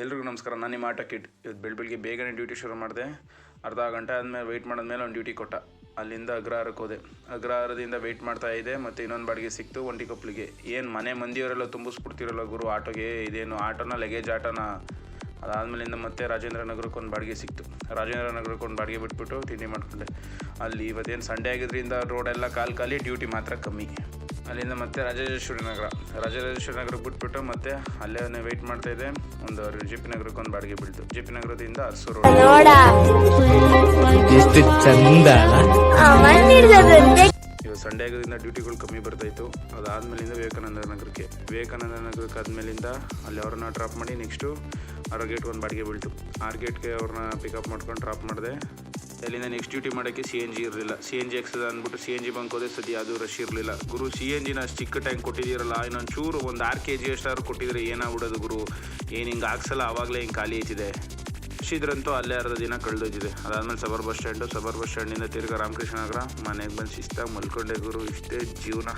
ಎಲ್ರಿಗೂ ನಮಸ್ಕಾರ. ನಾನು ನಿಮ್ಮ ಆಟೋ ಕಿಡ್. ಇವತ್ತು ಬೆಳಗ್ಗೆ ಬೇಗನೆ ಡ್ಯೂಟಿ ಶುರು ಮಾಡಿದೆ. ಅರ್ಧ ಗಂಟೆ ಆದಮೇಲೆ ವೆಯ್ಟ್ ಮಾಡಿದ್ಮೇಲೆ ಒಂದು ಡ್ಯೂಟಿ ಕೊಟ್ಟ. ಅಲ್ಲಿಂದ ಅಗ್ರಹಾರಕ್ಕೆ ಹೋದೆ. ಅಗ್ರಹಾರದಿಂದ ವೆಯ್ಟ್ ಮಾಡ್ತಾ ಇದ್ದೆ. ಮತ್ತು ಇನ್ನೊಂದು ಬಾಡಿಗೆ ಸಿಕ್ತು ಒಂಟಿಕೊಪ್ಪಲಿಗೆ. ಏನು ಮನೆ ಮಂದಿಯವರೆಲ್ಲ ತುಂಬಿಸ್ಬಿಡ್ತಿರಲ್ಲ ಗುರು ಆಟೋಗೆ. ಇದೇನು ಆಟೋನ ಲೆಗೇಜ್ ಆಟೋನ. ಅದಾದಮೇಲಿಂದ ಮತ್ತೆ ರಾಜೇಂದ್ರ ನಗರಕ್ಕೆ ಒಂದು ಬಾಡಿಗೆ ಸಿಕ್ತು. ರಾಜೇಂದ್ರ ನಗರಕ್ಕೆ ಒಂದು ಬಾಡಿಗೆ ಬಿಟ್ಬಿಟ್ಟು ತಿಂಡಿ ಮಾಡ್ಕೊಂಡೆ. ಅಲ್ಲಿ ಇವತ್ತೇನು ಸಂಡೇ ಆಗಿದ್ದರಿಂದ ರೋಡೆಲ್ಲ ಖಾಲಿ, ಡ್ಯೂಟಿ ಮಾತ್ರ ಕಮ್ಮಿ. ಅಲ್ಲಿಂದ ಮತ್ತೆ ರಾಜರಾಜೇಶ್ವರಿ ನಗರಕ್ಕೆ ಬಿಟ್ಬಿಟ್ಟು ಮತ್ತೆ ಅಲ್ಲೇ ವೆಯ್ಟ್ ಮಾಡ್ತಾಯಿದ್ದೆ. ಒಂದು ಜೆ ಪಿ ನಗರಕ್ಕೆ ಒಂದು ಬಾಡಿಗೆ ಬೀಳ್ತು. ಜೆ ಪಿ ನಗರದಿಂದ ಅರಸೂರು ಇವಾಗ ಸಂಡೇ ಆಗೋದ್ರಿಂದ ಡ್ಯೂಟಿಗಳು ಕಮ್ಮಿ ಬರ್ತಾಯಿತ್ತು. ಅದಾದಮೇಲಿಂದ ವಿವೇಕಾನಂದ ನಗರಕ್ಕೆ ಆದಮೇಲಿಂದ ಅಲ್ಲಿ ಅವ್ರನ್ನ ಡ್ರಾಪ್ ಮಾಡಿ ನೆಕ್ಸ್ಟು ಗೇಟ್ಗೆ ಒಂದು ಬಾಡಿಗೆ ಬೀಳ್ತು. ಗೇಟ್ಗೆ ಅವ್ರನ್ನ ಪಿಕಪ್ ಮಾಡ್ಕೊಂಡು ಡ್ರಾಪ್ ಮಾಡಿದೆ. ಅಲ್ಲಿಂದ ನೆಕ್ಸ್ಟ್ ಡ್ಯೂಟಿ ಮಾಡೋಕ್ಕೆ CNG ಇರಲಿಲ್ಲ. CNG ಎಕ್ಸದ ಅಂದ್ಬಿಟ್ಟು CNG ಬಂಕ್ ಹೋದೆ. ಸದ್ಯ ಅದು ರಶ್ ಇರಲಿಲ್ಲ. ಗುರು CNGನ ಅಷ್ಟು ಚಿಕ್ಕ ಟ್ಯಾಂಕ್ ಕೊಟ್ಟಿದ್ದೀರಲ್ಲ, ಇನ್ನೊಂದು ಚೂರು ಒಂದು 6 kg ಅಷ್ಟಾದ್ರು ಕೊಟ್ಟಿದ್ರೆ ಏನಾಗ್ಬಿಡೋದು ಗುರು. ಏನು ಹಿಂಗೆ ಹಾಕ್ಸಲ್ಲ, ಆವಾಗಲೇ ಹಿಂಗೆ ಖಾಲಿ ಐತಿದೆ. ಇದ್ರಂತೂ ಅಲ್ಲೇ ಅರ್ಧ ದಿನ ಕಳೆದೋಗಿದೆ. ಅದಾದಮೇಲೆ ಸಬರ್ ಬಸ್ ಸ್ಟ್ಯಾಂಡಿಂದ ತಿರ್ಗಾ ರಾಮಕೃಷ್ಣ ನಗರ. ಮನೆಗೆ ಬಂದು ಶಿಸ್ತಾಗಿ ಮಲ್ಕೊಂಡೆ ಗುರು. ಇಷ್ಟೇ ಜೀವನ.